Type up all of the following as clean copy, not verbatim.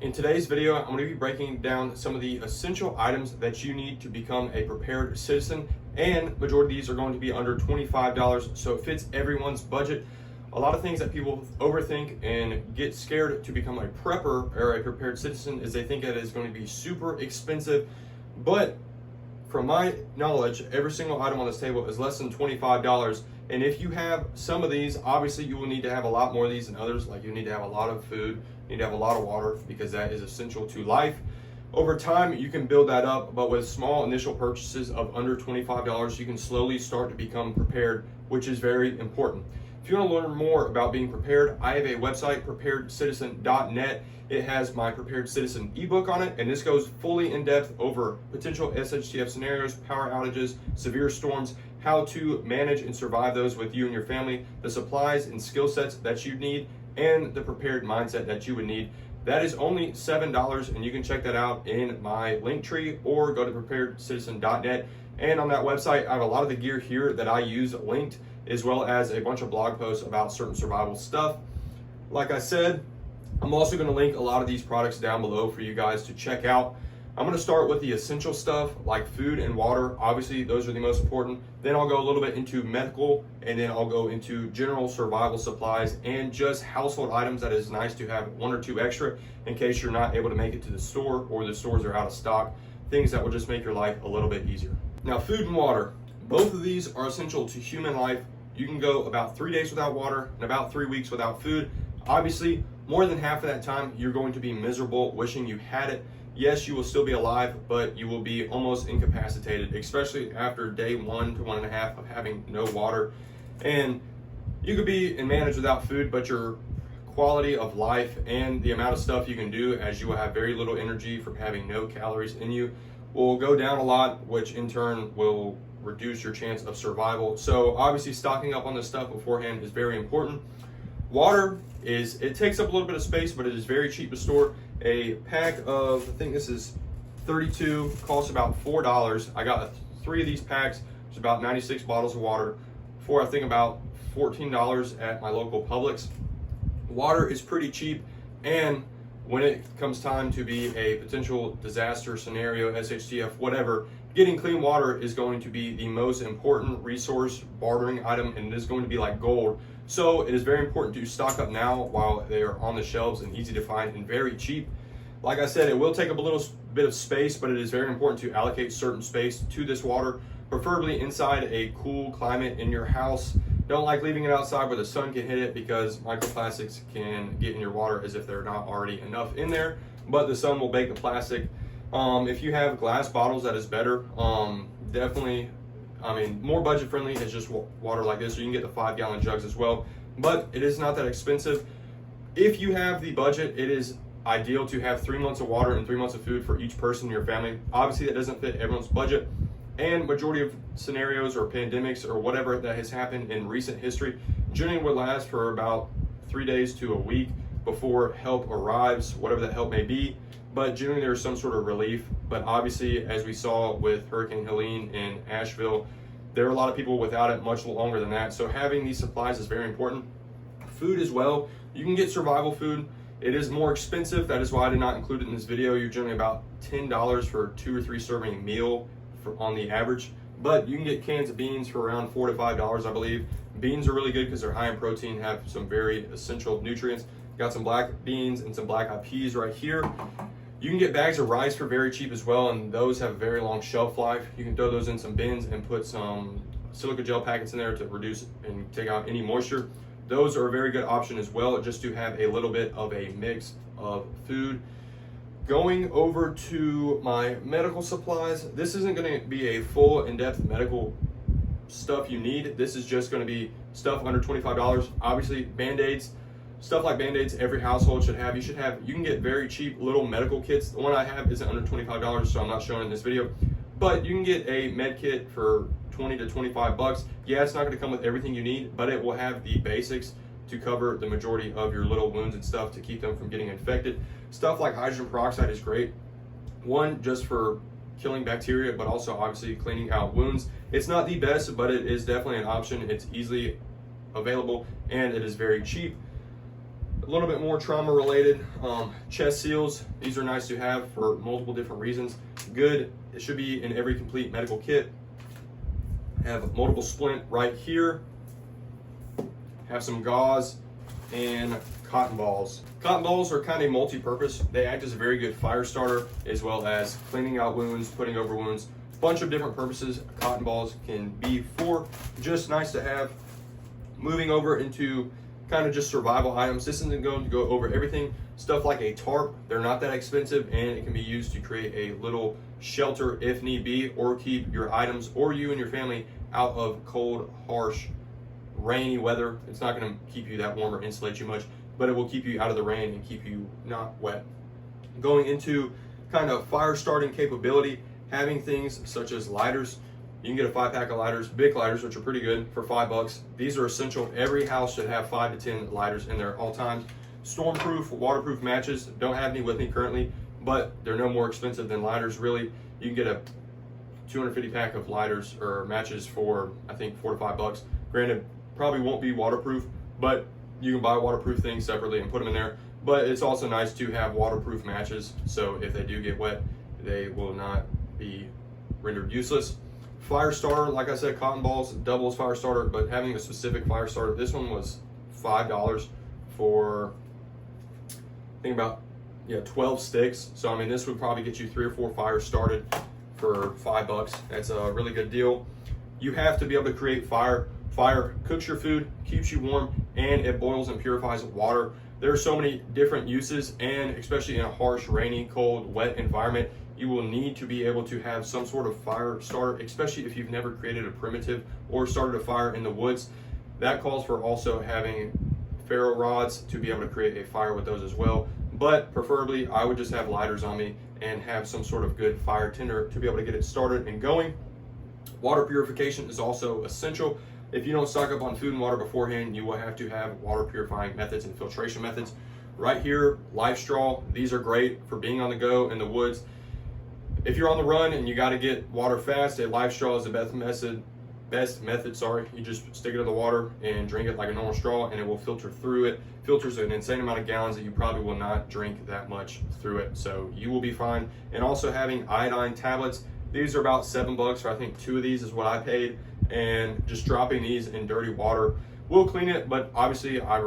In today's video, I'm going to be breaking down some of the essential items that you need to become a prepared citizen, and majority of these are going to be under $25, so it fits everyone's budget. A lot of things that people overthink and get scared to become a prepper or a prepared citizen is they think that it is going to be super expensive, but from my knowledge, every single item on this table is less than $25. And if you have some of these, obviously you will need to have a lot more of these than others. Like you need to have a lot of food, you need to have a lot of water, because that is essential to life. Over time, you can build that up, but with small initial purchases of under $25, you can slowly start to become prepared, which is very important. If you want to learn more about being prepared, I have a website, preparedcitizen.net. It has my Prepared Citizen ebook on it, and this goes fully in depth over potential SHTF scenarios, power outages, severe storms, how to manage and survive those with you and your family, the supplies and skill sets that you need, and the prepared mindset that you would need. That is only $7, and you can check that out in my link tree or go to preparedcitizen.net. And on that website, I have a lot of the gear here that I use linked, as well as a bunch of blog posts about certain survival stuff. Like I said, I'm also going to link a lot of these products down below for you guys to check out. I'm going to start with the essential stuff like food and water. Obviously, those are the most important. Then I'll go a little bit into medical, and then I'll go into general survival supplies and just household items that is nice to have one or two extra in case you're not able to make it to the store or the stores are out of stock. Things that will just make your life a little bit easier. Now, food and water. Both of these are essential to human life. You can go about 3 days without water and about 3 weeks without food. Obviously, more than half of that time, you're going to be miserable, wishing you had it. Yes, you will still be alive, but you will be almost incapacitated, especially after day 1 to 1.5 of having no water. And you could be and manage without food, but your quality of life and the amount of stuff you can do, as you will have very little energy from having no calories in you, will go down a lot, which in turn will reduce your chance of survival. So obviously stocking up on this stuff beforehand is very important. Water it takes up a little bit of space, but it is very cheap to store. A pack of, I think this is 32, costs about $4. I got 3 of these packs. It's about 96 bottles of water for I think about $14 at my local Publix. Water is pretty cheap, and when it comes time to be a potential disaster scenario, SHTF, whatever, getting clean water is going to be the most important resource bartering item, and it is going to be like gold. So it is very important to stock up now while they are on the shelves and easy to find and very cheap. Like I said, it will take up a little bit of space, but it is very important to allocate certain space to this water, preferably inside a cool climate in your house. Don't like leaving it outside where the sun can hit it, because microplastics can get in your water as if there are not already enough in there, but the sun will bake the plastic. If you have glass bottles, that is better. Definitely, more budget friendly is just water like this, or you can get the 5-gallon jugs as well, but it is not that expensive. If you have the budget, it is ideal to have 3 months of water and 3 months of food for each person in your family. Obviously, that doesn't fit everyone's budget, and majority of scenarios or pandemics or whatever that has happened in recent history generally would last for about 3 days to a week before help arrives, whatever that help may be. But generally there's some sort of relief. But obviously, as we saw with Hurricane Helene in Asheville, there are a lot of people without it much longer than that. So having these supplies is very important. Food as well. You can get survival food. It is more expensive. That is why I did not include it in this video. You're generally about $10 for 2 or 3 serving meal on the average. But you can get cans of beans for around $4 to $5, I believe. Beans are really good because they're high in protein, have some very essential nutrients. Got some black beans and some black-eyed peas right here. You can get bags of rice for very cheap as well, and those have a very long shelf life. You can throw those in some bins and put some silica gel packets in there to reduce and take out any moisture. Those are a very good option as well, just to have a little bit of a mix of food. Going over to my medical supplies, this isn't going to be a full in-depth medical stuff you need. This is just going to be stuff under $25. Obviously, Band-Aids. Stuff like Band-Aids, every household should have. You can get very cheap little medical kits. The one I have isn't under $25, so I'm not showing it in this video. But you can get a med kit for 20 to 25 bucks. Yeah, it's not going to come with everything you need, but it will have the basics to cover the majority of your little wounds and stuff to keep them from getting infected. Stuff like hydrogen peroxide is great. One, just for killing bacteria, but also obviously cleaning out wounds. It's not the best, but it is definitely an option. It's easily available and it is very cheap. little bit more trauma related, chest seals. These are nice to have for multiple different reasons. Good, it should be in every complete medical kit. Have multiple splint right here. Have some gauze and cotton balls. Cotton balls are kind of multi-purpose. They act as a very good fire starter, as well as cleaning out wounds, putting over wounds. Bunch of different purposes cotton balls can be for. Just nice to have. Moving over into kind of just survival items. This isn't going to go over everything. Stuff like a tarp, they're not that expensive, and it can be used to create a little shelter if need be, or keep your items or you and your family out of cold, harsh, rainy weather. It's not going to keep you that warm or insulate you much, but it will keep you out of the rain and keep you not wet. Going into kind of fire starting capability, having things such as lighters. You can get a 5-pack of lighters, big lighters, which are pretty good for $5. These are essential. Every house should have 5 to 10 lighters in there at all times. Stormproof, waterproof matches. Don't have any with me currently, but they're no more expensive than lighters really. You can get a 250 pack of lighters or matches for, I think, $4 to $5. Granted, probably won't be waterproof, but you can buy waterproof things separately and put them in there. But it's also nice to have waterproof matches, so if they do get wet, they will not be rendered useless. Fire starter, like I said, cotton balls, doubles fire starter, but having a specific fire starter, this one was $5 for, I think about 12 sticks. So I mean, this would probably get you 3 or 4 fires started for $5. That's a really good deal. You have to be able to create fire. Fire cooks your food, keeps you warm, and it boils and purifies water. There are so many different uses, and especially in a harsh, rainy, cold, wet environment, you will need to be able to have some sort of fire starter, especially if you've never created a primitive or started a fire in the woods. That calls for also having ferro rods to be able to create a fire with those as well. But preferably, I would just have lighters on me and have some sort of good fire tinder to be able to get it started and going. Water purification is also essential. If you don't stock up on food and water beforehand, you will have to have water purifying methods and filtration methods. Right here, Life Straw. These are great for being on the go in the woods. If you're on the run and you got to get water fast, a Life Straw is the best method. You just stick it in the water and drink it like a normal straw, and it will filter through it. Filters an insane amount of gallons that you probably will not drink that much through it, so you will be fine. And also having iodine tablets. These are about $7 for, I think, 2 of these is what I paid. And just dropping these in dirty water will clean it, but obviously I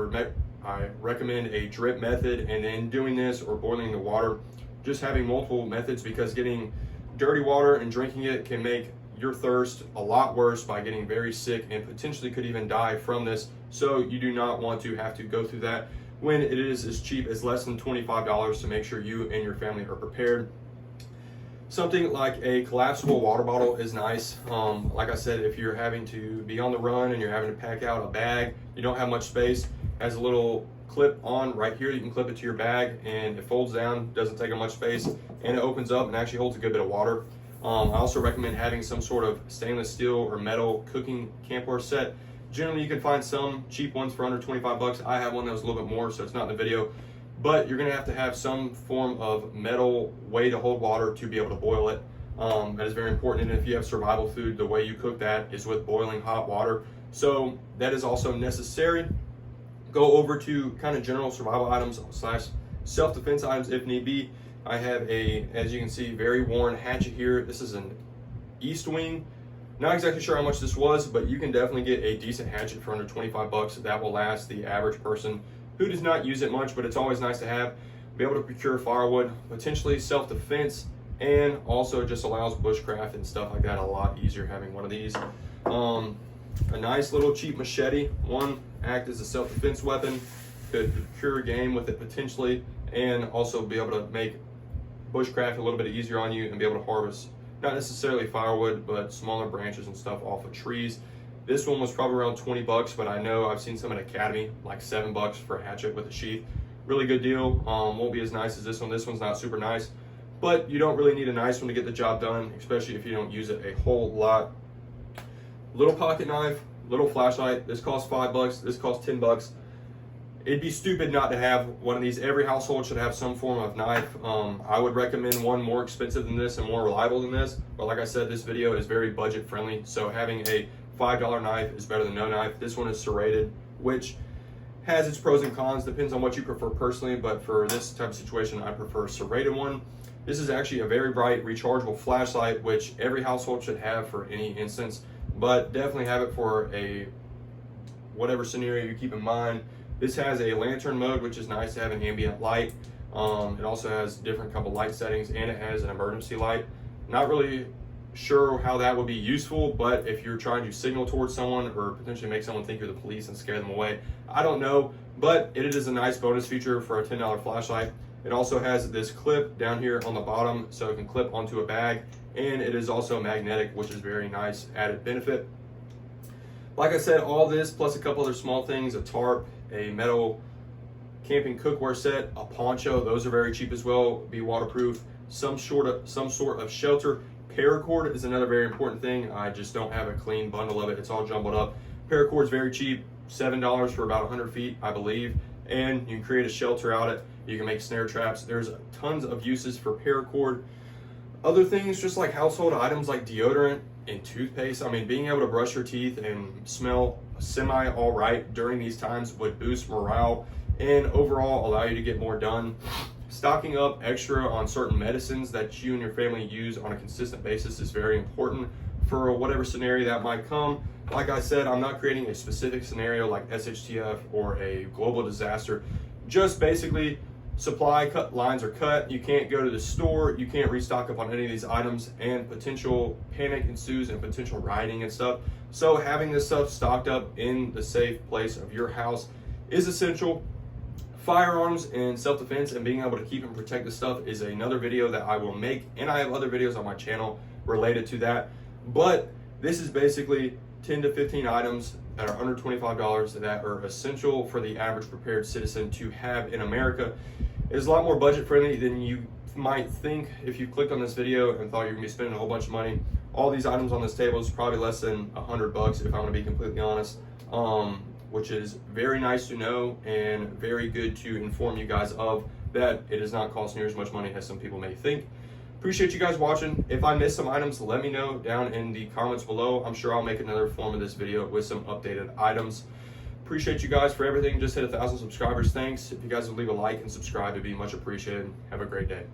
recommend a drip method, and then doing this or boiling the water. Just having multiple methods, because getting dirty water and drinking it can make your thirst a lot worse by getting very sick and potentially could even die from this. So you do not want to have to go through that when it is as cheap as less than $25 to make sure you and your family are prepared. Something like a collapsible water bottle is nice. Like I said, if you're having to be on the run and you're having to pack out a bag, you don't have much space, has a little clip on right here. You can clip it to your bag and it folds down, doesn't take up much space, and it opens up and actually holds a good bit of water. I also recommend having some sort of stainless steel or metal cooking camphor set. Generally, you can find some cheap ones for under 25 bucks. I have one that was a little bit more, so it's not in the video. But you're gonna have to have some form of metal way to hold water to be able to boil it. That is very important. And if you have survival food, the way you cook that is with boiling hot water. So that is also necessary. Go over to kind of general survival items / self-defense items if need be. I have a, as you can see, very worn hatchet here. This is an East Wing. Not exactly sure how much this was, but you can definitely get a decent hatchet for under 25 bucks. That will last the average person who does not use it much, but it's always nice to have. Be able to procure firewood, potentially self-defense, and also just allows bushcraft and stuff like that a lot easier having one of these. A nice little cheap machete. One, act as a self-defense weapon. Could procure game with it potentially, and also be able to make bushcraft a little bit easier on you and be able to harvest, not necessarily firewood, but smaller branches and stuff off of trees. This one was probably around 20 bucks, but I know I've seen some at Academy, like $7 for a hatchet with a sheath. Really good deal. Won't be as nice as this one. This one's not super nice, but you don't really need a nice one to get the job done, especially if you don't use it a whole lot. Little pocket knife, little flashlight. This costs $5. This costs 10 bucks. It'd be stupid not to have one of these. Every household should have some form of knife. I would recommend one more expensive than this and more reliable than this. But like I said, this video is very budget friendly. So having a $5 knife is better than no knife. This one is serrated, which has its pros and cons, depends on what you prefer personally, but for this type of situation, I prefer a serrated one. This is actually a very bright rechargeable flashlight, which every household should have for any instance, but definitely have it for a whatever scenario you keep in mind. This has a lantern mode, which is nice to have an ambient light. It also has different couple light settings, and it has an emergency light. Not really sure how that would be useful, but if you're trying to signal towards someone or potentially make someone think you're the police and scare them away, I don't know, but it is a nice bonus feature for a $10 flashlight. It also has this clip down here on the bottom, so it can clip onto a bag, and it is also magnetic, which is very nice added benefit. Like I said, all this plus a couple other small things, a tarp, a metal camping cookware set, a poncho, those are very cheap as well, be waterproof, some sort of shelter. Paracord is another very important thing. I just don't have a clean bundle of it. It's all jumbled up. Paracord is very cheap, $7 for about 100 feet, I believe, and you can create a shelter out it. You can make snare traps. There's tons of uses for paracord. Other things, just like household items like deodorant and toothpaste. I mean, being able to brush your teeth and smell semi all right during these times would boost morale and overall allow you to get more done. Stocking up extra on certain medicines that you and your family use on a consistent basis is very important for whatever scenario that might come. Like I said, I'm not creating a specific scenario like SHTF or a global disaster. Just basically supply lines are cut. You can't go to the store. You can't restock up on any of these items, and potential panic ensues and potential rioting and stuff. So having this stuff stocked up in the safe place of your house is essential. Firearms and self-defense and being able to keep and protect the stuff is another video that I will make, and I have other videos on my channel related to that. But this is basically 10 to 15 items that are under $25 that are essential for the average prepared citizen to have in America. It is a lot more budget friendly than you might think if you clicked on this video and thought you're gonna be spending a whole bunch of money. All these items on this table is probably less than $100 if I'm gonna be completely honest. Which is very nice to know and very good to inform you guys of, that it does not cost near as much money as some people may think. Appreciate you guys watching. If I missed some items, let me know down in the comments below. I'm sure I'll make another form of this video with some updated items. Appreciate you guys for everything. Just hit 1,000 subscribers. Thanks. If you guys would leave a like and subscribe, it'd be much appreciated. Have a great day.